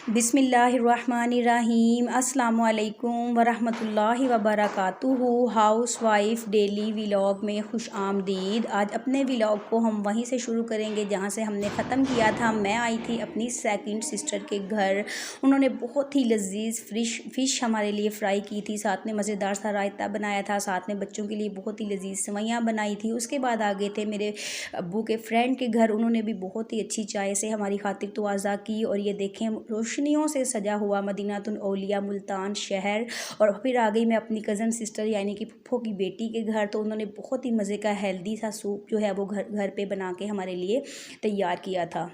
बिस्मिल्लाहिर्रहमानिर्रहीम अस्सलामुअलैकुम वरहमतुल्लाहि वबरकातुहू। हाउस वाइफ डेली व्लॉग में खुश आमदीद। आज अपने व्लॉग को हम वहीं से शुरू करेंगे जहां से हमने ख़त्म किया था। मैं आई थी अपनी सेकंड सिस्टर के घर। उन्होंने बहुत ही लजीज फ़िश हमारे लिए फ़्राई की थी, साथ में मज़ेदार सा रायता बनाया था, साथ में बच्चों के लिए बहुत ही लजीज सेवइयाँ बनाई थी। उसके बाद आ गए थे मेरे अब्बू के फ्रेंड के घर। उन्होंने भी बहुत ही अच्छी चाय से हमारी खातिर तवाज़ा की। और ये देखें रोशनियों से सजा हुआ मदीनातुल औलिया मुल्तान शहर। और फिर आ गई मैं अपनी कज़न सिस्टर यानी कि फुफ्फो की बेटी के घर। तो उन्होंने बहुत ही मज़े का हेल्दी सा सूप जो है वो घर पे बना के हमारे लिए तैयार किया था।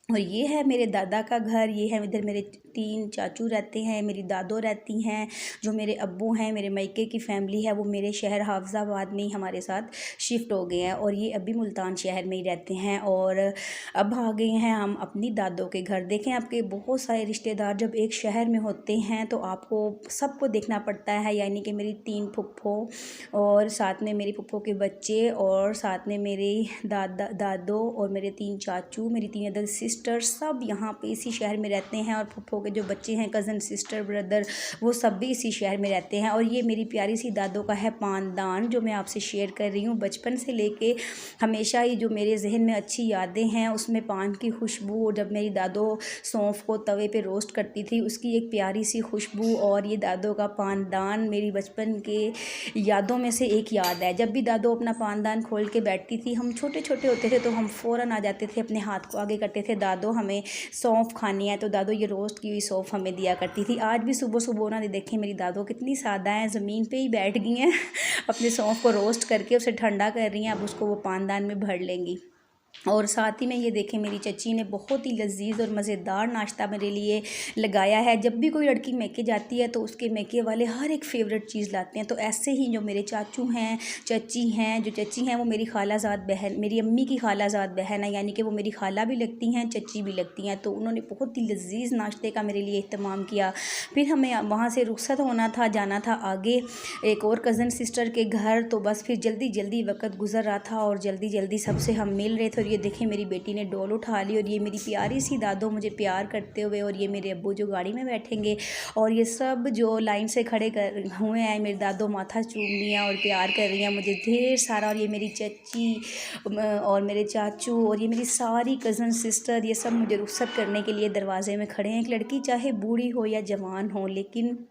और ये है मेरे दादा का घर। ये है इधर मेरे 3 चाचू रहते हैं, मेरी दादो रहती हैं। जो मेरे अब्बू हैं, मेरे मायके की फ़ैमिली है, वो मेरे शहर हाफिज़ाबाद में ही हमारे साथ शिफ्ट हो गए हैं और ये अभी मुल्तान शहर में ही रहते हैं। और अब आ गए हैं हम अपनी दादों के घर। देखें, आपके बहुत सारे रिश्तेदार जब एक शहर में होते हैं तो आपको सबको देखना पड़ता है। यानी कि मेरी 3 फुफ्फो और साथ में मेरी फुफ्फो के बच्चे और साथ में मेरे दादो और मेरे 3 चाचू, मेरी 3 अदर सिस्टर, सब यहाँ पे इसी शहर में रहते हैं। और फुफ्फो के जो बच्चे हैं, कज़न सिस्टर ब्रदर, वो सब भी इसी शहर में रहते हैं। और ये मेरी प्यारी सी दादों का है पानदान जो मैं आपसे शेयर कर रही हूँ। बचपन से लेके हमेशा ही जो मेरे जहन में अच्छी यादें हैं उसमें पान की खुशबू, और जब मेरी दादो सौंफ को तवे पे रोस्ट करती थी उसकी एक प्यारी सी खुशबू, और ये दादों का पानदान मेरी बचपन के यादों में से एक याद है। जब भी दादो अपना पानदान खोल के बैठती थी, हम छोटे छोटे होते थे तो हम फ़ौरन आ जाते थे, अपने हाथ को आगे करते थे, दादो हमें सौंफ खानी है। तो दादो ये रोस्ट की हुई सौंफ हमें दिया करती थी। आज भी सुबह सुबह ना देखें मेरी दादो कितनी सादा हैं, ज़मीन पे ही बैठ गई हैं अपने सौंफ को रोस्ट करके उसे ठंडा कर रही हैं। अब उसको वो पानदान में भर लेंगी। और साथ ही में ये देखें मेरी चची ने बहुत ही लजीज और मज़ेदार नाश्ता मेरे लिए लगाया है। जब भी कोई लड़की मैके जाती है तो उसके मैके वाले हर एक फ़ेवरेट चीज़ लाते हैं। तो ऐसे ही जो मेरे चाचू हैं, चची हैं, जो चची हैं वो मेरी खालाजाद बहन, मेरी अम्मी की खालाजाद बहन है, यानी कि वो मेरी खाला भी लगती हैं, चची भी लगती हैं। तो उन्होंने बहुत ही लजीज नाश्ते का मेरे लिए इत्तमाम किया। फिर हमें वहाँ से रुखसत होना था, जाना था आगे एक और कज़न सिस्टर के घर। तो बस फिर जल्दी जल्दी वक्त गुजर रहा था और जल्दी जल्दी सबसे हम मिल रहे थे। और ये देखें मेरी बेटी ने डोल उठा ली और ये मेरी प्यारी सी दादो मुझे प्यार करते हुए, और ये मेरे अब्बू जो गाड़ी में बैठेंगे, और ये सब जो लाइन से खड़े हुए हैं, मेरी दादो माथा चूम रही हैं और प्यार कर रही हैं मुझे ढेर सारा। और ये मेरी चची और मेरे चाचू और ये मेरी सारी कज़न सिस्टर, ये सब मुझे रुखसत करने के लिए दरवाजे में खड़े हैं। एक लड़की चाहे बूढ़ी हो या जवान हो, लेकिन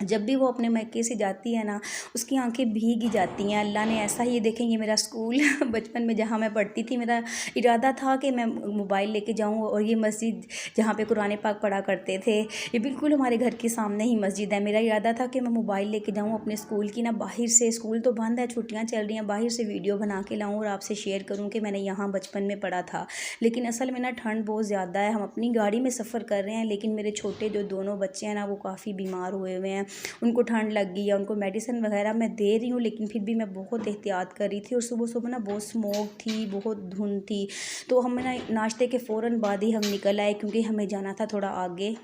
जब भी वो अपने मैके से जाती है ना, उसकी आंखें भीग ही जाती हैं। अल्लाह ने ऐसा ही, देखें ये मेरा स्कूल बचपन में जहाँ मैं पढ़ती थी, मेरा इरादा था कि मैं मोबाइल लेके जाऊँ, और ये मस्जिद जहाँ पे कुरान पाक पढ़ा करते थे, ये बिल्कुल हमारे घर के सामने ही मस्जिद है। मेरा इरादा था कि मैं मोबाइल लेके जाऊँ अपने स्कूल की ना, बाहर से, स्कूल तो बंद है, छुट्टियाँ चल रही हैं, बाहर से वीडियो बना के लाऊँ और आपसे शेयर करूँ कि मैंने यहाँ बचपन में पढ़ा था। लेकिन असल में ना ठंड बहुत ज़्यादा है, हम अपनी गाड़ी में सफ़र कर रहे हैं, लेकिन मेरे छोटे जो दोनों बच्चे हैं ना वो काफ़ी बीमार हुए हुए हैं, उनको ठंड लग गई है, उनको मेडिसिन वगैरह मैं दे रही हूँ, लेकिन फिर भी मैं बहुत एहतियात कर रही थी। और सुबह सुबह ना बहुत स्मोक थी, बहुत धुंध थी। तो हम ना नाश्ते के फ़ौरन बाद ही हम निकल आए, क्योंकि हमें जाना था थोड़ा आगे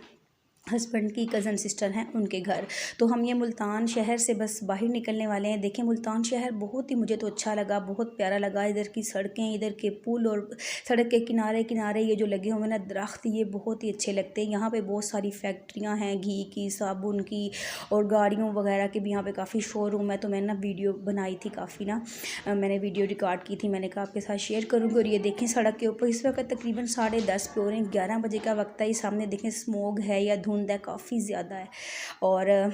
हस्बैंड की कज़न सिस्टर हैं उनके घर। तो हम ये मुल्तान शहर से बस बाहर निकलने वाले हैं। देखें मुल्तान शहर बहुत ही मुझे तो अच्छा लगा, बहुत प्यारा लगा। इधर की सड़कें, इधर के पुल और सड़क के किनारे किनारे ये जो लगे हुए ना दरख्त, ये बहुत ही अच्छे लगते हैं। यहाँ पे बहुत सारी फैक्ट्रियाँ हैं, घी की, साबुन की और गाड़ियों वगैरह के भी यहाँ पे काफ़ी शोरूम है। तो मैंने ना वीडियो बनाई थी, काफ़ी ना मैंने वीडियो रिकॉर्ड की थी, मैंने कहा आपके साथ शेयर करूँगी। और ये देखें सड़क के ऊपर इस वक्त तकरीबन 10:30 पे हो रहे हैं, 11 बजे का वक्त है। ये सामने देखें स्मोग है या धुंध है, काफ़ी ज़्यादा है। और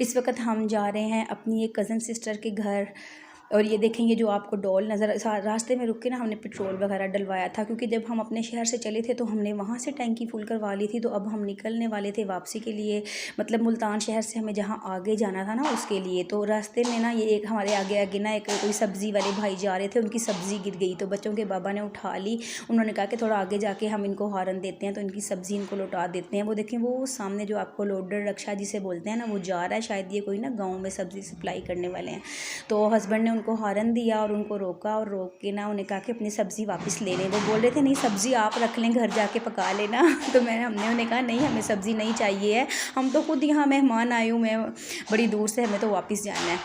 इस वक्त हम जा रहे हैं अपनी एक कज़न सिस्टर के घर। और ये देखेंगे जो आपको डॉल नज़र, रास्ते में रुक के ना हमने पेट्रोल वगैरह डलवाया था, क्योंकि जब हम अपने शहर से चले थे तो हमने वहाँ से टैंकी फुल करवा ली थी। तो अब हम निकलने वाले थे वापसी के लिए, मतलब मुल्तान शहर से हमें जहाँ आगे जाना था ना उसके लिए। तो रास्ते में ना ये एक हमारे आगे आगे ना एक कोई सब्ज़ी वाले भाई जा रहे थे, उनकी सब्ज़ी गिर गई। तो बच्चों के बाबा ने उठा ली, उन्होंने कहा कि थोड़ा आगे जाके हम इनको हॉर्न देते हैं तो इनकी सब्ज़ी इनको लौटा देते हैं। वो देखें वो सामने जो आपको लोडर रक्षा जिसे बोलते हैं ना, वो जा रहा है, शायद ये कोई ना गाँव में सब्ज़ी सप्लाई करने वाले हैं। तो हस्बैंड ने उनको हॉर्न दिया और उनको रोका, और रोक के ना उन्हें कहा कि अपनी सब्ज़ी वापस ले लें। वो बोल रहे थे नहीं सब्ज़ी आप रख लें, घर जाके पका लेना। तो हमने उन्हें कहा नहीं, हमें सब्ज़ी नहीं चाहिए है, हम तो खुद यहाँ मेहमान आए हुए हैं बड़ी दूर से, हमें तो वापस जाना है।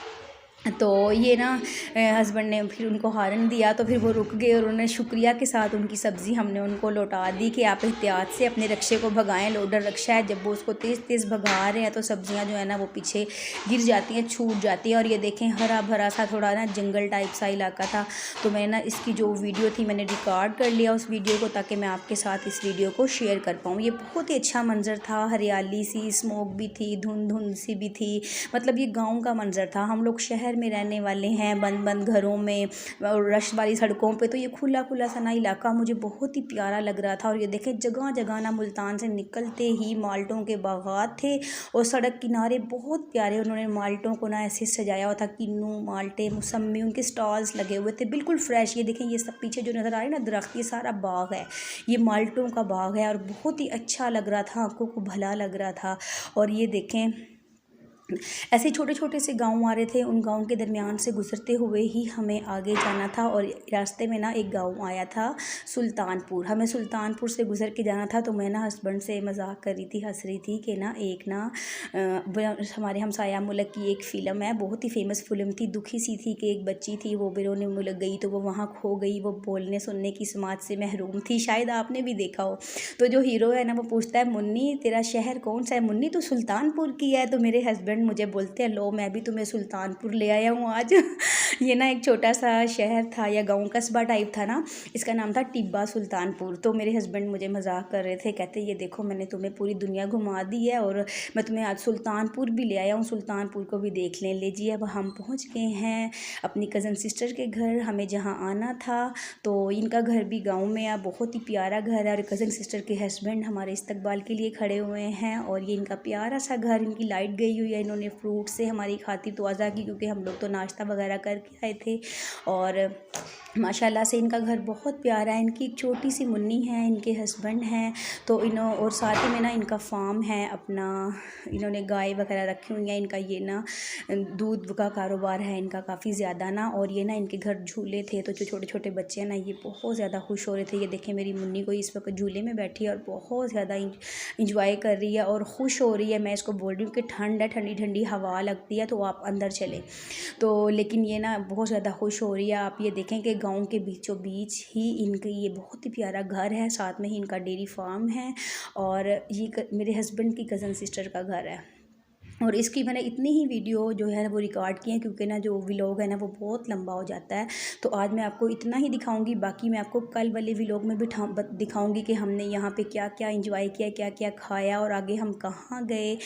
तो ये ना हस्बैंड ने फिर उनको हॉर्न दिया तो फिर वो रुक गए और उन्होंने शुक्रिया के साथ उनकी सब्ज़ी हमने उनको लौटा दी कि आप एहतियात से अपने रक्शे को भगाएं। लोडर रक्शा है, जब वो उसको तेज़ तेज़ भगा रहे हैं तो सब्ज़ियां जो है ना वो पीछे गिर जाती हैं, छूट जाती हैं। और ये देखें हरा भरा सा थोड़ा ना जंगल टाइप सा इलाका था। तो मैंने ना इसकी जो वीडियो थी मैंने रिकॉर्ड कर लिया उस वीडियो को, ताकि मैं आपके साथ इस वीडियो को शेयर कर पाऊँ। ये बहुत ही अच्छा मंजर था, हरियाली सी, स्मोक भी थी, धुंध धुंध सी भी थी। मतलब ये गाँव का मंजर था। हम लोग शहर में रहने वाले हैं, बंद बंद घरों में और रश वाली सड़कों पे, तो ये खुला खुला सा ना इलाका मुझे बहुत ही प्यारा लग रहा था। और ये देखें जगह जगह ना मुल्तान से निकलते ही माल्टों के बागात थे और सड़क किनारे बहुत प्यारे उन्होंने माल्टों को ना ऐसे सजाया हुआ था। किन्नू, माल्टे, मौसमी, उनके स्टॉल्स लगे हुए थे बिल्कुल फ्रेश। ये देखें ये सब पीछे जो नज़र आ रहा है ना दरख्त, ये सारा बाग है, ये माल्टों का बाग है और बहुत ही अच्छा लग रहा था, आंखों को भला लग रहा था। और ये देखें ऐसे छोटे छोटे से गांव आ रहे थे, उन गांव के दरमियान से गुजरते हुए ही हमें आगे जाना था। और रास्ते में ना एक गांव आया था सुल्तानपुर, हमें सुल्तानपुर से गुजर के जाना था। तो मैं ना हस्बैंड से मजाक कर रही थी, हंस रही थी कि ना एक ना हमारे हमसाया मुल्क की एक फ़िल्म है, बहुत ही फेमस फिल्म थी, दुखी सी थी कि एक बच्ची थी वो बिरोने मुल्क गई तो वो वहाँ खो गई, वो बोलने सुनने की समाज से महरूम थी, शायद आपने भी देखा हो। तो जो हीरो है ना वो पूछता है मुन्नी तेरा शहर कौन सा है, मुन्नी तो सुल्तानपुर की है। तो मेरे हस्बैंड मुझे बोलते हैं लो मैं भी तुम्हें सुल्तानपुर ले आया हूँ आज। ये ना एक छोटा सा शहर था या गांव कस्बा टाइप था ना, इसका नाम था टिब्बा सुल्तानपुर। तो मेरे हस्बैंड मुझे मजाक कर रहे थे, कहते ये देखो मैंने तुम्हें पूरी दुनिया घुमा दी है और मैं तुम्हें आज सुल्तानपुर भी ले आया हूँ, सुल्तानपुर को भी देख लें। लीजिए अब हम पहुँच गए हैं अपनी कज़न सिस्टर के घर, हमें जहाँ आना था। तो इनका घर भी गाँव में है, बहुत ही प्यारा घर है और कज़न सिस्टर के हस्बैंड हमारे इस्तकबाल के लिए खड़े हुए हैं। और ये इनका प्यारा सा घर, इनकी लाइट गई हुई है, इन्होंने फ्रूट से हमारी खातिर तोज़ा की क्योंकि हम लोग तो नाश्ता वगैरह करके आए थे। और माशाल्लाह से इनका घर बहुत प्यारा है। इनकी एक छोटी सी मुन्नी है, इनके हस्बैंड हैं, तो और साथ ही में ना इनका फार्म है अपना, इन्होंने गाय वगैरह रखी हुई हैं। इनका ये ना दूध का कारोबार है इनका काफ़ी ज़्यादा ना। और ये ना इनके घर झूले थे, तो जो छोटे छोटे बच्चे हैं ना ये बहुत ज़्यादा खुश हो रहे थे। ये देखें मेरी मुन्नी को इस वक्त झूले में बैठी है और बहुत ज़्यादा इंजॉय कर रही है और खुश हो रही है। मैं इसको बोल रही हूँ कि ठंड है, ठंडी ठंडी हवा लगती है तो आप अंदर चलें, तो लेकिन ये ना बहुत ज़्यादा खुश हो रही है। आप ये देखें कि गांव के बीचों बीच ही इनकी ये बहुत ही प्यारा घर है, साथ में ही इनका डेयरी फार्म है और ये मेरे हस्बैंड की कज़न सिस्टर का घर है। और इसकी मैंने इतनी ही वीडियो जो है वो रिकॉर्ड की है क्योंकि ना जो व्लॉग है ना वो बहुत लंबा हो जाता है। तो आज मैं आपको इतना ही दिखाऊंगी, बाकी मैं आपको कल वाले व्लॉग में भी दिखाऊंगी कि हमने यहाँ पे क्या क्या एंजॉय किया, क्या क्या खाया और आगे हम कहाँ गए।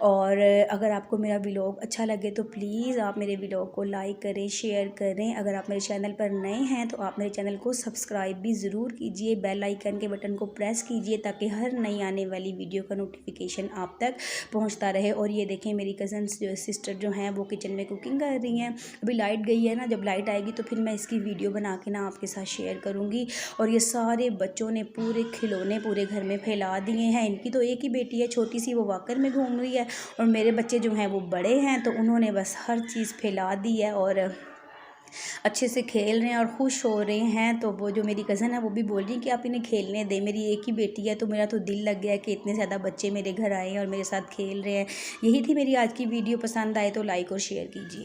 और अगर आपको मेरा व्लॉग अच्छा लगे तो प्लीज़ आप मेरे व्लॉग को लाइक करें, शेयर करें। अगर आप मेरे चैनल पर नए हैं तो आप मेरे चैनल को सब्सक्राइब भी ज़रूर कीजिए, बेल आइकन के बटन को प्रेस कीजिए ताकि हर नई आने वाली वीडियो का नोटिफिकेशन आप तक पहुँचता रहे। और ये देखें मेरी कज़न सिस्टर जो हैं वो किचन में कुकिंग कर रही हैं। अभी लाइट गई है ना, जब लाइट आएगी तो फिर मैं इसकी वीडियो बना के ना आपके साथ शेयर करूँगी। और ये सारे बच्चों ने पूरे खिलौने पूरे घर में फैला दिए हैं। इनकी तो एक ही बेटी है छोटी सी, वो वॉकर में घूम रही है और मेरे बच्चे जो हैं वो बड़े हैं, तो उन्होंने बस हर चीज़ फैला दी है और अच्छे से खेल रहे हैं और खुश हो रहे हैं। तो वो जो मेरी कज़न है वो भी बोल रही है कि आप इन्हें खेलने दें, मेरी एक ही बेटी है। तो मेरा तो दिल लग गया है कि इतने ज़्यादा बच्चे मेरे घर आए हैं और मेरे साथ खेल रहे हैं। यही थी मेरी आज की वीडियो, पसंद आए तो लाइक और शेयर कीजिए।